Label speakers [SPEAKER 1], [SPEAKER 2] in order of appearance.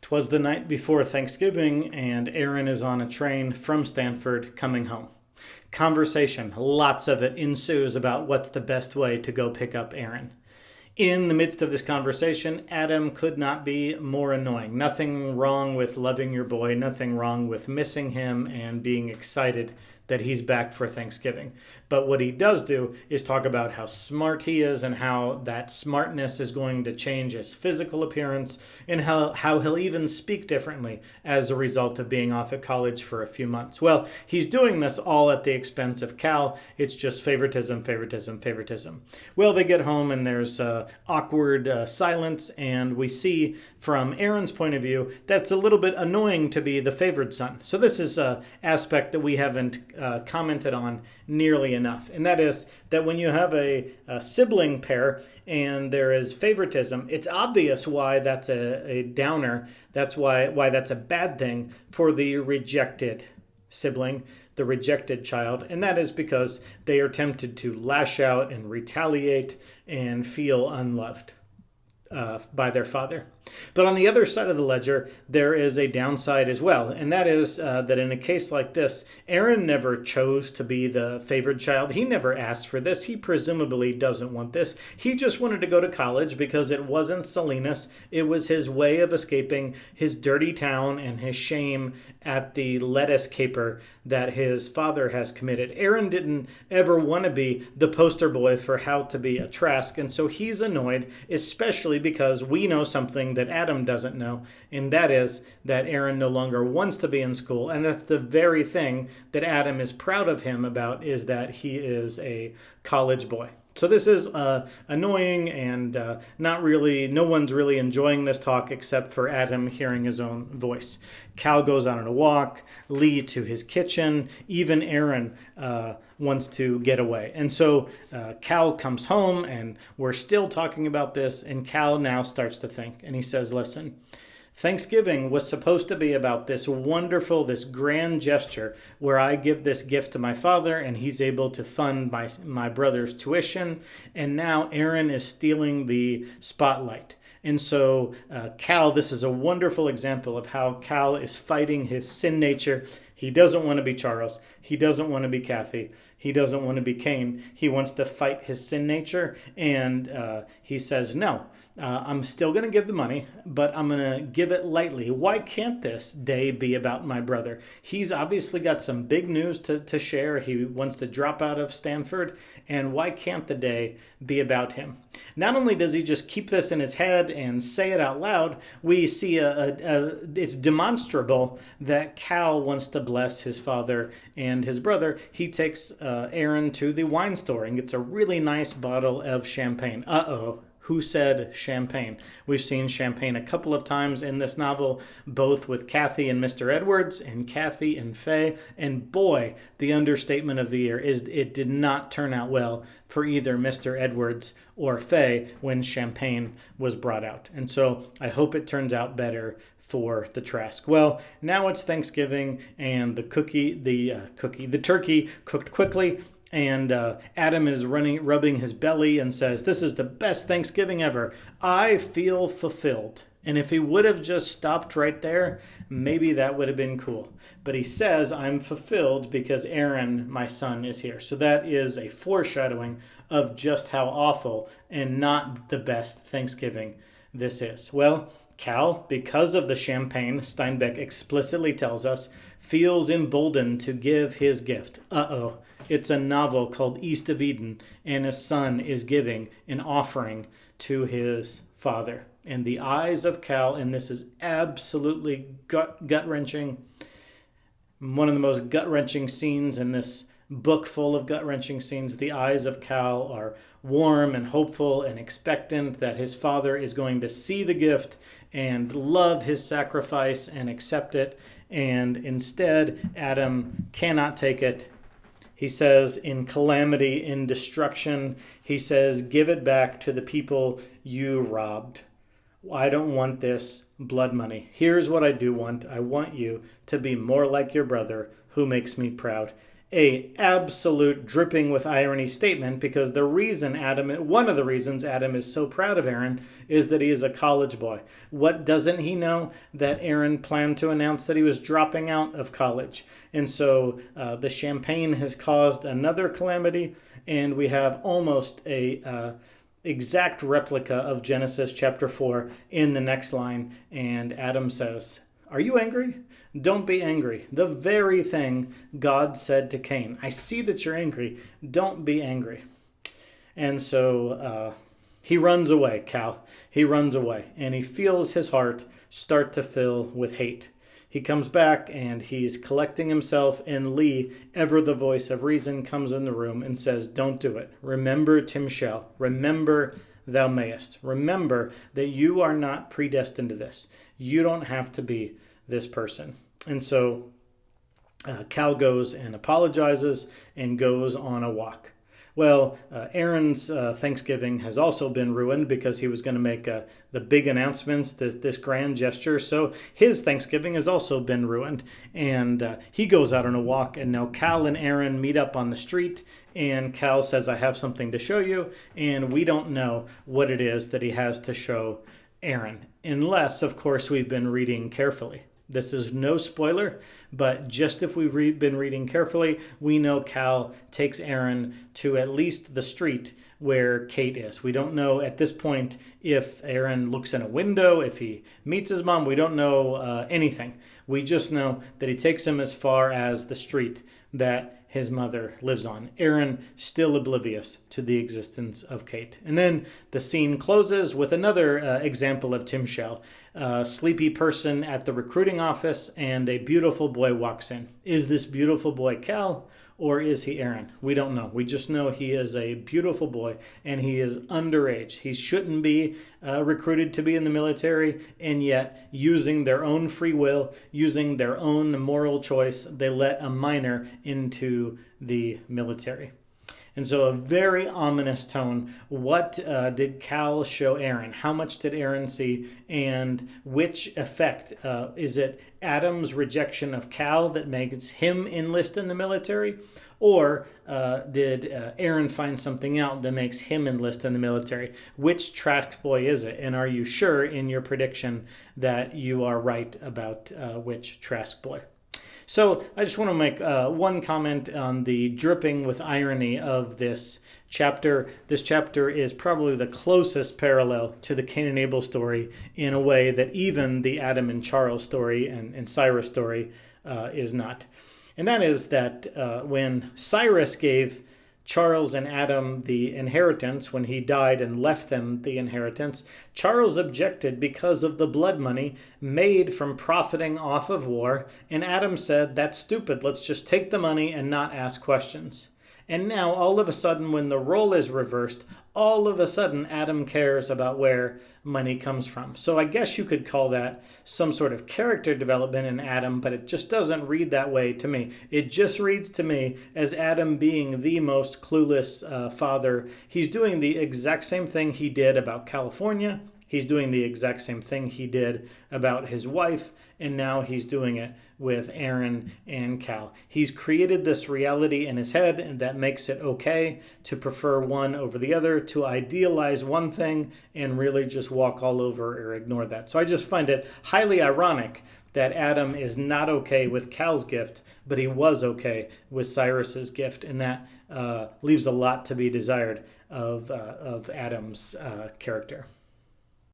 [SPEAKER 1] 'Twas the night before Thanksgiving, and Aaron is on a train from Stanford coming home. Conversation, lots of it, ensues about what's the best way to go pick up Aaron. In the midst of this conversation, Adam could not be more annoying. Nothing wrong with loving your boy, nothing wrong with missing him and being excited that he's back for Thanksgiving. But what he does do is talk about how smart he is and how that smartness is going to change his physical appearance and how he'll even speak differently as a result of being off at college for a few months. Well, he's doing this all at the expense of Cal. It's just favoritism, favoritism, favoritism. Well, they get home and there's awkward silence, and we see from Aaron's point of view that's a little bit annoying to be the favored son. So this is an aspect that we haven't commented on nearly enough, and that is that when you have a sibling pair and there is favoritism, it's obvious why that's a downer. That's why that's a bad thing for the rejected sibling, the rejected child, and that is because they are tempted to lash out and retaliate and feel unloved by their father. But on the other side of the ledger, there is a downside as well, and that is that in a case like this, Aaron never chose to be the favored child. He never asked for this. He presumably doesn't want this. He just wanted to go to college because it wasn't Salinas. It was his way of escaping his dirty town and his shame at the lettuce caper that his father has committed. Aaron didn't ever want to be the poster boy for how to be a Trask, and so he's annoyed, especially because we know something that Adam doesn't know, and that is that Aaron no longer wants to be in school, and that's the very thing that Adam is proud of him about, is that he is a college boy. So this is annoying, and no one's really enjoying this talk except for Adam hearing his own voice. Cal goes on a walk, Lee to his kitchen, even Aaron wants to get away. And so Cal comes home, and we're still talking about this, and Cal now starts to think, and he says, listen, Thanksgiving was supposed to be about this wonderful, this grand gesture where I give this gift to my father and he's able to fund my brother's tuition. And now Aaron is stealing the spotlight. And so Cal, this is a wonderful example of how Cal is fighting his sin nature. He doesn't want to be Charles. He doesn't want to be Kathy. He doesn't want to be Cain. He wants to fight his sin nature. And he says, no. I'm still going to give the money, but I'm going to give it lightly. Why can't this day be about my brother? He's obviously got some big news to share. He wants to drop out of Stanford, and why can't the day be about him? Not only does he just keep this in his head and say it out loud, we see it's demonstrable that Cal wants to bless his father and his brother. He takes Aaron to the wine store and gets a really nice bottle of champagne. Uh-oh. Who said champagne? We've seen champagne a couple of times in this novel, both with Kathy and Mr. Edwards and Kathy and Faye. And boy, the understatement of the year is it did not turn out well for either Mr. Edwards or Faye when champagne was brought out. And so I hope it turns out better for the Trask. Well, now it's Thanksgiving, and the turkey cooked quickly. And Adam is rubbing his belly and says, this is the best Thanksgiving ever. I feel fulfilled. And if he would have just stopped right there, maybe that would have been cool. But he says, I'm fulfilled because Aaron, my son, is here. So that is a foreshadowing of just how awful and not the best Thanksgiving this is. Well, Cal, because of the champagne, Steinbeck explicitly tells us, feels emboldened to give his gift. Uh-oh. It's a novel called East of Eden, and his son is giving an offering to his father. And the eyes of Cal, and this is absolutely gut-wrenching, one of the most gut-wrenching scenes in this book full of gut-wrenching scenes, the eyes of Cal are warm and hopeful and expectant that his father is going to see the gift and love his sacrifice and accept it. And instead, Adam cannot take it. He says, in calamity, in destruction, he says, give it back to the people you robbed. I don't want this blood money. Here's what I do want. I want you to be more like your brother who makes me proud. a absolute dripping with irony statement, because one of the reasons Adam is so proud of Aaron is that he is a college boy. What doesn't he know? That Aaron planned to announce that he was dropping out of college. And so the champagne has caused another calamity, and we have almost a exact replica of Genesis chapter 4 in the next line. And Adam says, "Are you angry? Don't be angry." The very thing God said to Cain. I see that you're angry. Don't be angry. And so he runs away, Cal. He runs away, and he feels his heart start to fill with hate. He comes back, and he's collecting himself, and Lee, ever the voice of reason, comes in the room and says, "Don't do it. Remember Timshel. Remember thou mayest. Remember that you are not predestined to this. You don't have to be this person." And so Cal goes and apologizes and goes on a walk. Well, Aaron's Thanksgiving has also been ruined because he was going to make the big announcements, this grand gesture. So his Thanksgiving has also been ruined. And he goes out on a walk, and now Cal and Aaron meet up on the street. And Cal says, "I have something to show you." And we don't know what it is that he has to show Aaron, unless, of course, we've been reading carefully. This is no spoiler, but just if we've been reading carefully, we know Cal takes Aaron to at least the street where Kate is. We don't know at this point if Aaron looks in a window, if he meets his mom. We don't know anything. We just know that he takes him as far as the street that his mother lives on. Aaron still oblivious to the existence of Kate. And then the scene closes with another example of Timshel. A sleepy person at the recruiting office, and a beautiful boy walks in. Is this beautiful boy Cal, or is he Aaron? We don't know. We just know he is a beautiful boy, and he is underage. He shouldn't be recruited to be in the military, and yet, using their own free will, using their own moral choice, they let a minor into the military. And so a very ominous tone. What did Cal show Aaron? How much did Aaron see? And which effect? Is it Adam's rejection of Cal that makes him enlist in the military? Or did Aaron find something out that makes him enlist in the military? Which Trask boy is it? And are you sure in your prediction that you are right about which Trask boy? So I just want to make one comment on the dripping with irony of this chapter. This chapter is probably the closest parallel to the Cain and Abel story in a way that even the Adam and Charles story and Cyrus story is not. And that is that when Cyrus gave Charles and Adam the inheritance, when he died and left them the inheritance, Charles objected because of the blood money made from profiting off of war, and Adam said, "That's stupid, let's just take the money and not ask questions." And now, all of a sudden, when the role is reversed, all of a sudden Adam cares about where money comes from. So I guess you could call that some sort of character development in Adam, but it just doesn't read that way to me. It just reads to me as Adam being the most clueless father. He's doing the exact same thing he did about California. He's doing the exact same thing he did about his wife, and now he's doing it with Aaron and Cal. He's created this reality in his head, and that makes it okay to prefer one over the other, to idealize one thing and really just walk all over or ignore that. So I just find it highly ironic that Adam is not okay with Cal's gift, but he was okay with Cyrus's gift, and that leaves a lot to be desired of Adam's character.